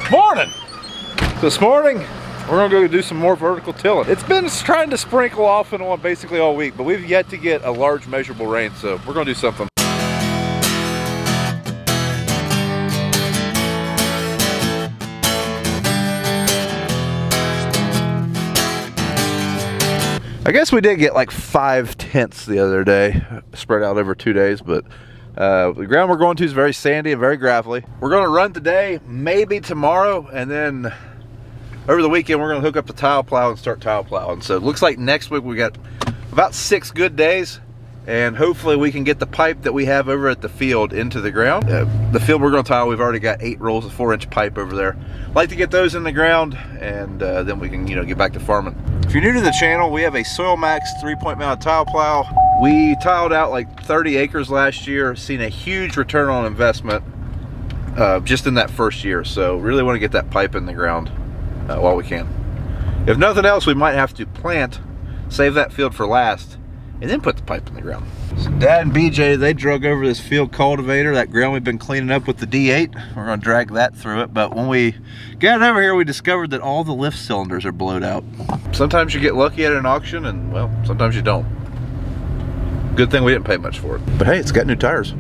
Morning! This morning, we're gonna go do some more vertical tilling. It's been trying to sprinkle off and on basically all week, but we've yet to get a large measurable rain, so we're gonna do something. I guess we did get like 5/10 the other day, spread out over 2 days, but the ground we're going to is very sandy and very gravelly. We're going to run today, maybe tomorrow, and then over the weekend we're going to hook up the tile plow and start tile plowing. So it looks like next week we got about 6 good days, and hopefully we can get the pipe that we have over at the field into the ground. The field we're going to tile, we've already got 8 rolls of 4-inch pipe over there. Like to get those in the ground, and then we can, get back to farming. If you're new to the channel, we have a Soil Max 3-point mounted tile plow. We tiled out like 30 acres last year, seen a huge return on investment just in that first year. So really want to get that pipe in the ground while we can. If nothing else, we might have to plant, save that field for last, and then put the pipe in the ground. So Dad and BJ, they drug over this field cultivator, that ground we've been cleaning up with the D8. We're gonna drag that through it, but when we got over here, we discovered that all the lift cylinders are blowed out. Sometimes you get lucky at an auction, and well, sometimes you don't. Good thing we didn't pay much for it. But hey, it's got new tires.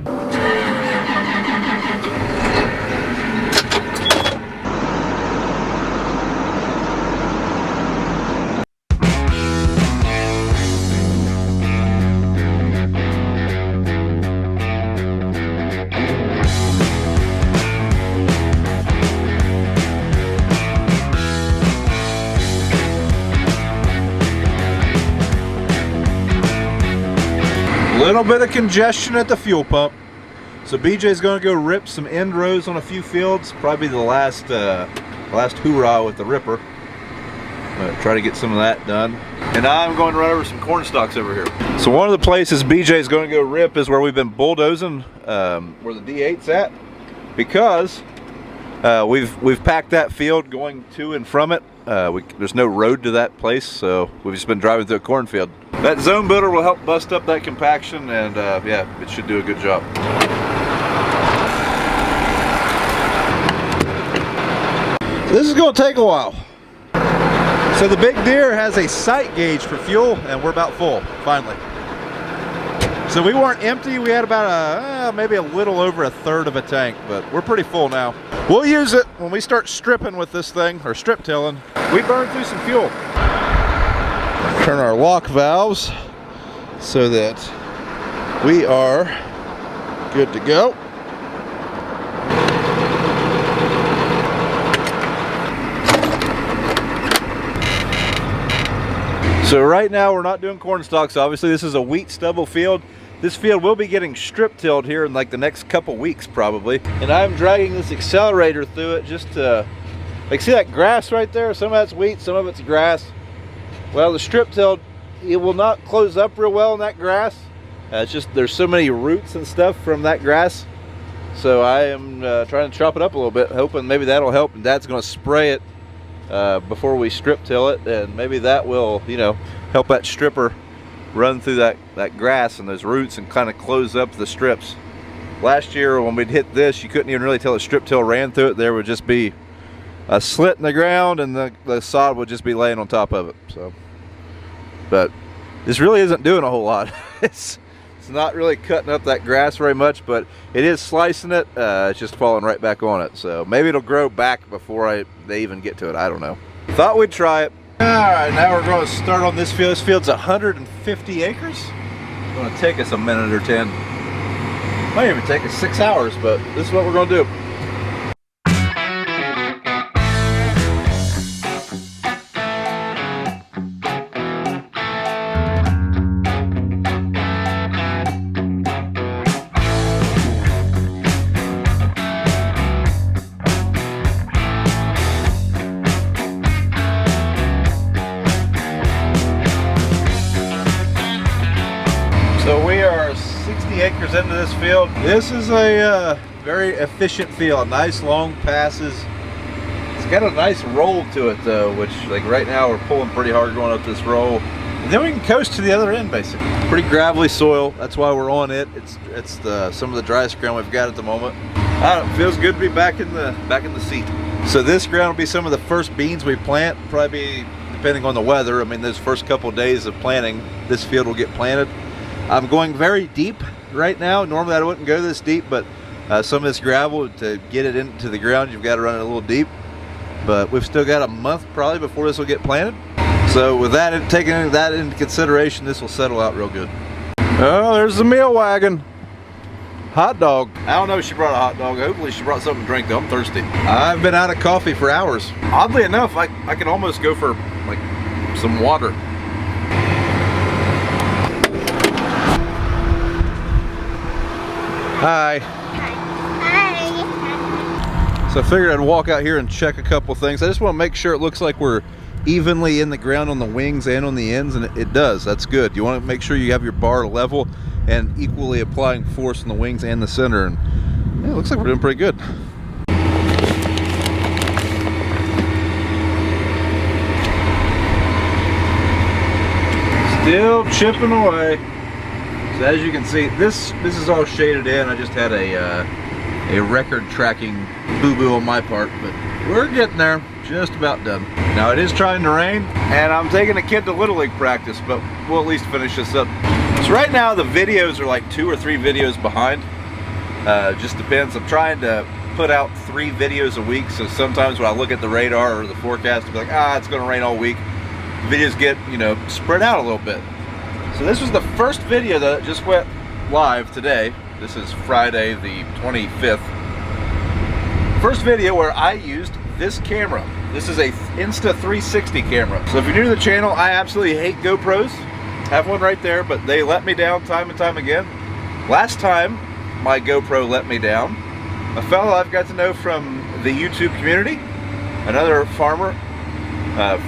Little bit of congestion at the fuel pump, so BJ's going to go rip some end rows on a few fields. Probably the last hoorah with the ripper. Try to get some of that done, and I'm going to run over some corn stalks over here. So one of the places BJ's going to go rip is where we've been bulldozing, where the D8's at, because we've packed that field going to and from it. There's no road to that place, so we've just been driving through a cornfield. That zone builder will help bust up that compaction, and yeah, it should do a good job. This is going to take a while. So the big Deere has a sight gauge for fuel, and we're about full, finally. So we weren't empty, we had about maybe a little over 1/3 of a tank, but we're pretty full now. We'll use it when we start stripping with this thing, or strip tilling. We burned through some fuel. Turn our lock valves so that we are good to go. So right now we're not doing corn stalks. Obviously this is a wheat stubble field. This field will be getting strip tilled here in like the next couple weeks probably. And I'm dragging this accelerator through it just to, like, see that grass right there? Some of that's wheat, some of it's grass. Well, the strip tilled, it will not close up real well in that grass. It's just there's so many roots and stuff from that grass. So I am trying to chop it up a little bit, hoping maybe that'll help. And Dad's going to spray it before we strip till it, and maybe that will, help that stripper run through that grass and those roots and kind of close up the strips. Last year when we'd hit this, you couldn't even really tell a strip till ran through it. There would just be a slit in the ground, and the sod would just be laying on top of it. So, but this really isn't doing a whole lot. It's not really cutting up that grass very much, but it is slicing it. It's just falling right back on it. So maybe it'll grow back before they even get to it. I don't know. Thought we'd try it. All right, now we're going to start on this field. This field's 150 acres. It's going to take us a minute or 10. Might even take us 6 hours, but this is what we're going to do. So we are 60 acres into this field. This is a very efficient field, nice long passes. It's got a nice roll to it though, which like right now we're pulling pretty hard going up this roll. And then we can coast to the other end basically. Pretty gravelly soil, that's why we're on it. It's some of the driest ground we've got at the moment. It feels good to be back in the seat. So this ground will be some of the first beans we plant, probably depending on the weather. I mean, those first couple of days of planting, this field will get planted. I'm going very deep right now. Normally I wouldn't go this deep, but some of this gravel, to get it into the ground, you've got to run it a little deep. But we've still got a month probably before this will get planted. So with that, taking that into consideration, this will settle out real good. Oh, there's the meal wagon. Hot dog. I don't know if she brought a hot dog. Hopefully she brought something to drink though. I'm thirsty. I've been out of coffee for hours. Oddly enough, I could almost go for like some water. Hi. Hi. So I figured I'd walk out here and check a couple things. I just want to make sure it looks like we're evenly in the ground on the wings and on the ends, and it does. That's good. You want to make sure you have your bar level and equally applying force on the wings and the center, and yeah, it looks like we're doing pretty good. Still chipping away. So as you can see, this is all shaded in. I just had a record tracking boo-boo on my part, but we're getting there. Just about done. Now it is trying to rain, and I'm taking a kid to Little League practice, but we'll at least finish this up. So right now the videos are like 2 or 3 videos behind. Just depends. I'm trying to put out 3 videos a week, so sometimes when I look at the radar or the forecast, I'll be like, it's going to rain all week. Videos get, you know, spread out a little bit. So this was the first video that just went live today. This is Friday the 25th. First video where I used this camera. This is a Insta360 camera. So if you're new to the channel, I absolutely hate GoPros. Have one right there, but they let me down time and time again. Last time my GoPro let me down, a fellow I've got to know from the YouTube community, another farmer,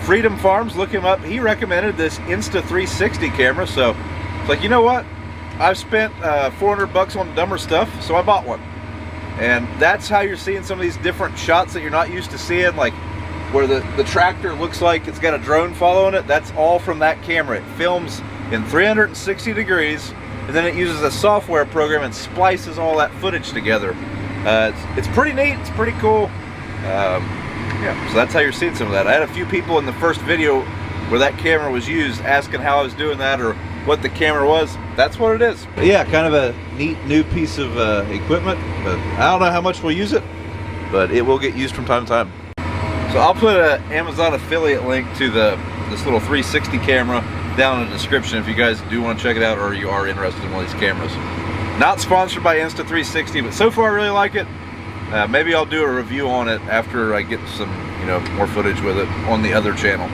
Freedom Farms, look him up. He recommended this Insta360 camera, so it's like, you know what? I've spent $400 on dumber stuff, so I bought one. And that's how you're seeing some of these different shots that you're not used to seeing, like where the tractor looks like it's got a drone following it. That's all from that camera. It films in 360 degrees, and then it uses a software program and splices all that footage together. It's pretty neat. It's pretty cool. Yeah, so that's how you're seeing some of that. I had a few people in the first video where that camera was used asking how I was doing that or what the camera was. That's what it is. But yeah, kind of a neat new piece of equipment, but I don't know how much we'll use it, but it will get used from time to time. So I'll put an Amazon affiliate link to this little 360 camera down in the description if you guys do want to check it out or you are interested in one of these cameras. Not sponsored by Insta360, but so far I really like it. Maybe I'll do a review on it after I get some, more footage with it on the other channel.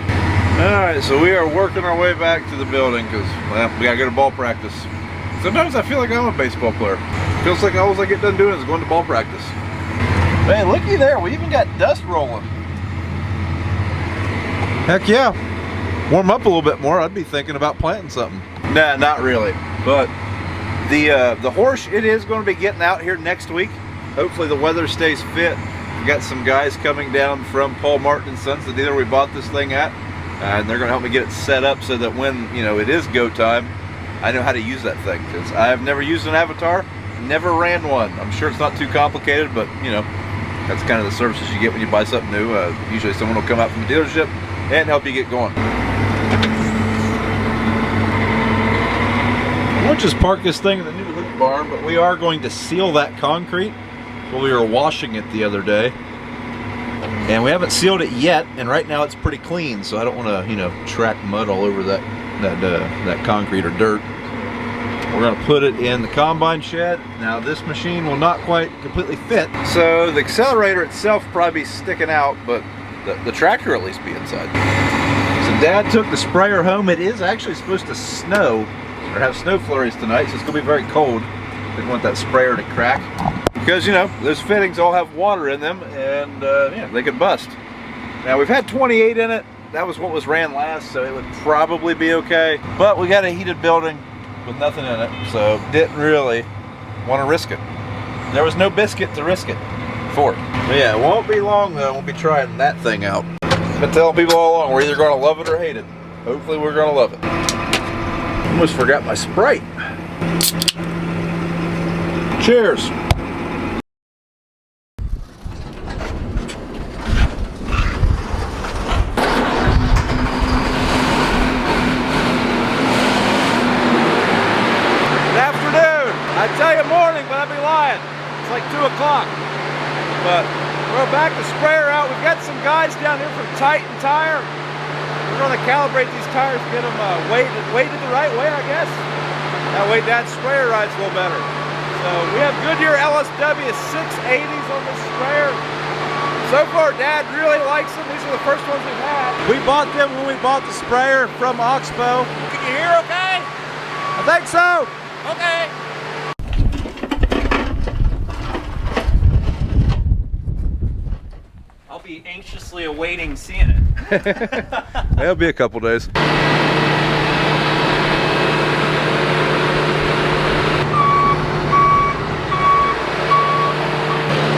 Alright, so we are working our way back to the building because, well, we gotta go to ball practice. Sometimes I feel like I'm a baseball player. Feels like all I get done doing is going to ball practice. Man, looky there, we even got dust rolling. Heck yeah. Warm up a little bit more, I'd be thinking about planting something. Nah, not really. But the horse, it is going to be getting out here next week. Hopefully the weather stays fit. We got some guys coming down from Paul Martin & Sons, the dealer we bought this thing at. And they're going to help me get it set up so that when, it is go time, I know how to use that thing. Because I've never used an Avatar, never ran one. I'm sure it's not too complicated, but, that's kind of the services you get when you buy something new. Usually someone will come out from the dealership and help you get going. We'll just park this thing in the new loop barn, but we are going to seal that concrete. Well, we were washing it the other day. And we haven't sealed it yet, and right now it's pretty clean, so I don't want to, track mud all over that concrete or dirt. We're going to put it in the combine shed. Now this machine will not quite completely fit, so the accelerator itself will probably be sticking out, but the tractor at least be inside. So Dad took the sprayer home. It is actually supposed to snow, or have snow flurries tonight, so it's going to be very cold. Didn't want that sprayer to crack. Because, those fittings all have water in them, and yeah, they could bust. Now, we've had 28 in it. That was what was ran last, so it would probably be okay. But we got a heated building with nothing in it, so didn't really want to risk it. There was no biscuit to risk it for. But yeah, it won't be long, though. We'll be trying that thing out. I've been telling people all along, we're either going to love it or hate it. Hopefully, we're going to love it. Almost forgot my Sprite. Cheers. But we're back the sprayer out. We've got some guys down here from Titan Tire. We're going to calibrate these tires, get them weighted the right way, I guess. That way Dad's sprayer rides a little better. So we have Goodyear LSW 680s on this sprayer. So far, Dad really likes them. These are the first ones we've had. We bought them when we bought the sprayer from Oxbow. Can you hear okay? I think so. Okay. I'll be anxiously awaiting seeing it. It'll be a couple days.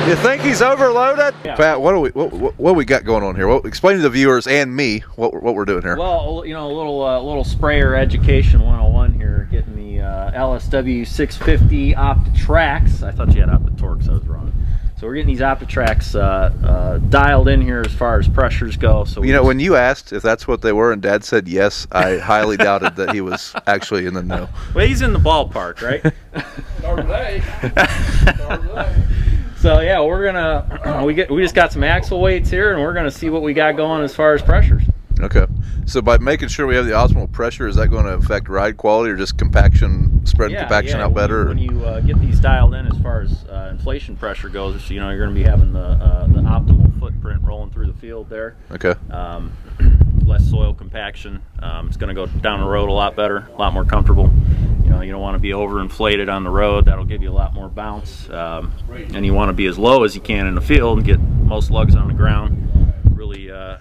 You think he's overloaded? Yeah. Pat, what we got going on here? Explain to the viewers and me what we're doing here. Well, you know, a little sprayer education 101 here, getting the LSW 650 OptiTrax. I thought you had OptiTorx, I was wrong. So we're getting these OptiTrax dialed in here as far as pressures go. So you know, when you asked if that's what they were and Dad said yes, I highly doubted that he was actually in the know. Well, he's in the ballpark, right? So yeah, we're gonna we just got some axle weights here, and we're gonna see what we got going as far as pressures. Okay. So by making sure we have the optimal pressure, is that going to affect ride quality or just compaction, spreading compaction out better? When you get these dialed in as far as inflation pressure goes, you know, you're going to be having the optimal footprint rolling through the field there. Okay. Less soil compaction. It's going to go down the road a lot better, a lot more comfortable. You know, you don't want to be overinflated on the road. That'll give you a lot more bounce. And you want to be as low as you can in the field and get most lugs on the ground.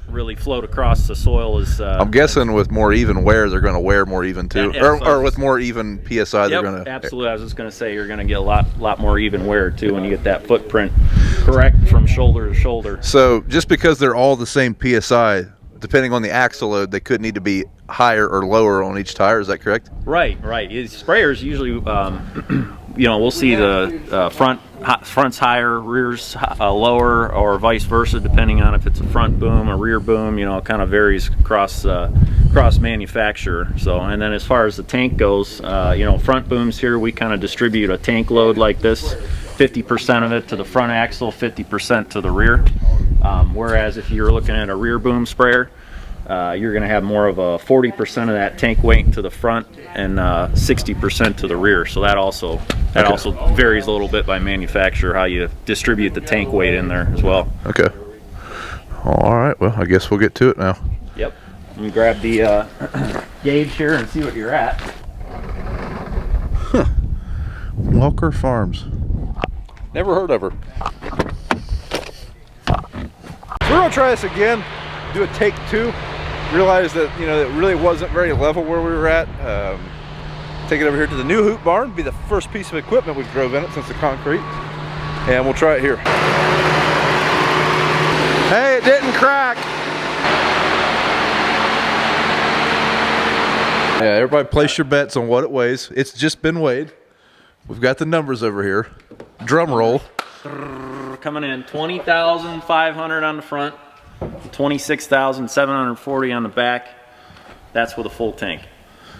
Really float across the soil is. I'm guessing with more even wear, they're going to wear more even too, or with more even PSI, they're going to. Absolutely, I was just going to say you're going to get a lot more even wear too when you get that footprint correct from shoulder to shoulder. So just because they're all the same PSI, depending on the axle load, they could need to be higher or lower on each tire. Is that correct? Right. Sprayers usually, you know, we'll see the front's higher, rear's lower, or vice versa, depending on if it's a front boom or rear boom. You know, it kind of varies cross manufacturer. So, and then as far as the tank goes, you know, front booms here, we kind of distribute a tank load like this, 50% of it to the front axle, 50% to the rear. Whereas if you're looking at a rear boom sprayer, you're going to have more of a 40% of that tank weight to the front and 60% to the rear. So that also varies a little bit by manufacturer how you distribute the tank weight in there as well. Okay. All right. Well, I guess we'll get to it now. Yep. Let me grab the gauge here and see what you're at. Huh. Walker Farms. Never heard of her. So we're gonna try this again. Do a take two. Realize that, you know, it really wasn't very level where we were at. Take it over here to the new hoop barn. Be the first piece of equipment we've drove in it since the concrete. And we'll try it here. Hey, it didn't crack. Yeah, everybody place your bets on what it weighs. It's just been weighed. We've got the numbers over here. Drum roll. Coming in 20,500 on the front. 26,740 on the back. That's with a full tank.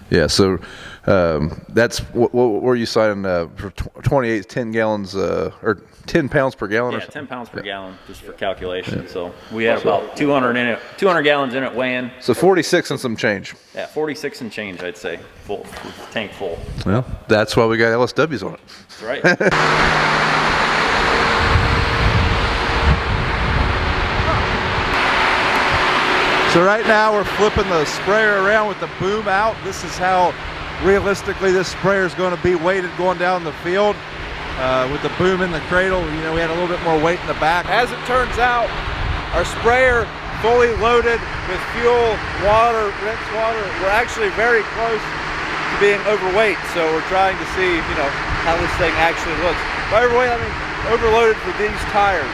Yeah, so that's what were you signing for 28, 10 gallons or 10 pounds per gallon? Yeah, or something? 10 pounds per gallon, just for calculation. Yeah. So we had about 200 gallons in it weighing. So 46 and some change. Yeah, 46 and change, I'd say, full, tank full. Well, that's why we got LSWs on it. That's right. So right now we're flipping the sprayer around with the boom out. This is how realistically this sprayer is going to be weighted going down the field. With the boom in the cradle, you know, we had a little bit more weight in the back. As it turns out, our sprayer fully loaded with fuel, water, rinse water, we're actually very close to being overweight. So we're trying to see, you know, how this thing actually looks. By overweight, I mean overloaded for these tires.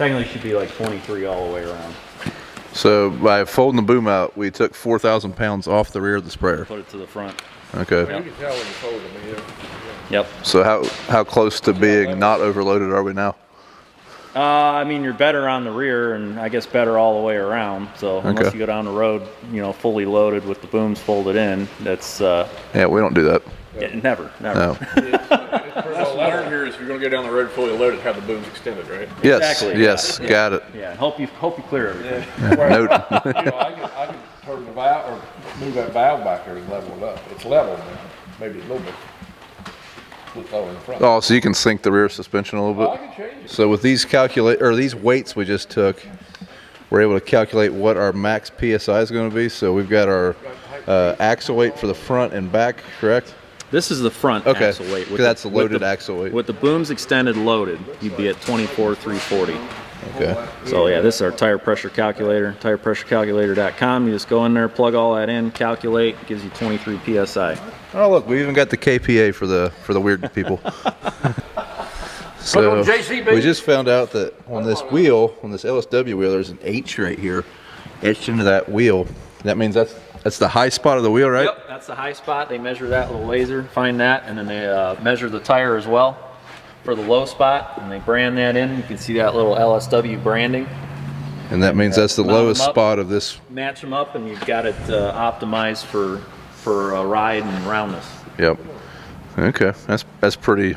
Technically should be like 23 all the way around. So by folding the boom out, we took 4,000 pounds off the rear of the sprayer. Put it to the front. Okay. You can tell when you fold them, Yep. So how close to being not overloaded are we now? I mean, you're better on the rear, and I guess better all the way around. So unless Okay. you go down the road, you know, fully loaded with the booms folded in, that's Yeah, we don't do that. never. No. What learn here is if you're going to go down the road fully loaded, have the booms extended, right? Yes. Exactly. Yes. Yeah. Got it. Yeah. Hope you clear everything. Note. I can turn the valve or move that valve back there and level it up. It's level now, maybe a little bit lower in the front. Oh, so you can sink the rear suspension a little I bit. can change it. So with these these weights we just took, we're able to calculate what our max PSI is going to be. So we've got our axle weight for the front and back, correct? This is the front Okay. axle weight. Because that's the loaded axle weight. With the booms extended loaded, you'd be at 24,340. Okay. So yeah, this is our tire pressure calculator, tirepressurecalculator.com. You just go in there, plug all that in, calculate, gives you 23 PSI. Oh look, we even got the KPA for the weird people. So on JCB. we just found out that on this wheel, on this LSW wheel, there's an H right here etched into that wheel. That means that's the high spot of the wheel, right? Yep, that's the high spot. They measure that little laser, find that, and then they measure the tire as well for the low spot, and they brand that in. You can see that little LSW branding. And that means that's the Mount 'em lowest up. spot of this. Match them up, and you've got it optimized for a ride and roundness. Yep. Okay, that's pretty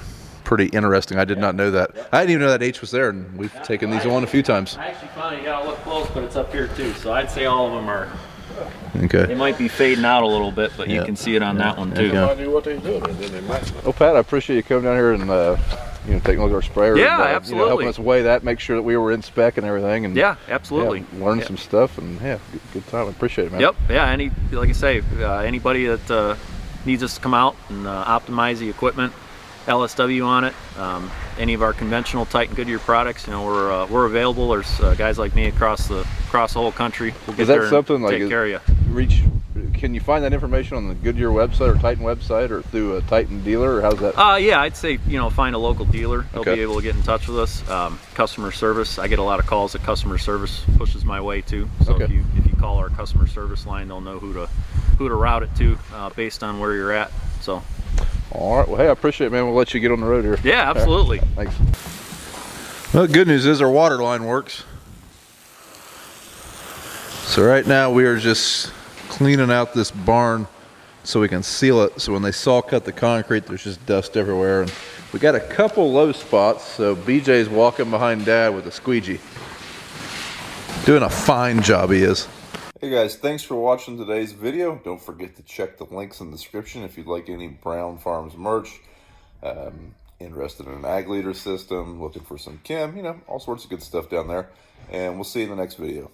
interesting. I did not know that. I didn't even know that H was there, and we've taken these on a few times. I actually found you gotta look close, but it's up here too. So I'd say all of them are. They Okay. might be fading out a little bit, but you Yeah. can see it on that one too. Yeah. I knew what they were doing, and then they might. Well, Pat, I appreciate you coming down here and taking a look at our sprayer. Yeah, and, absolutely. helping us weigh that, make sure that we were in spec and everything, and Yeah, absolutely. learn Yeah. some stuff, and good time. I appreciate it, man. Yep. Yeah. Like I say, anybody that needs us to come out and optimize the equipment, LSW on it, any of our conventional Titan Goodyear products, we're available. There's guys like me across the whole country. We'll get Is that there something and like take care of you. Can you find that information on the Goodyear website or Titan website or through a Titan dealer, or how's that? Yeah, I'd say find a local dealer. They'll Okay. be able to get in touch with us. Customer service, I get a lot of calls that customer service pushes my way too. So Okay. if you call our customer service line, they'll know who to route it to based on where you're at. So All right. Well, hey, I appreciate it, man. We'll let you get on the road here. yeah, absolutely. Thanks. Well, the good news is our water line works. So right now we are just cleaning out this barn so we can seal it. So when they saw cut the concrete, there's just dust everywhere. And we got a couple low spots. So BJ's walking behind Dad with a squeegee. Doing a fine job, he is. Hey guys, thanks for watching today's video. Don't forget to check the links in the description if you'd like any Brown Farms merch. Interested in an ag leader system, looking for some chem, all sorts of good stuff down there. And we'll see you in the next video.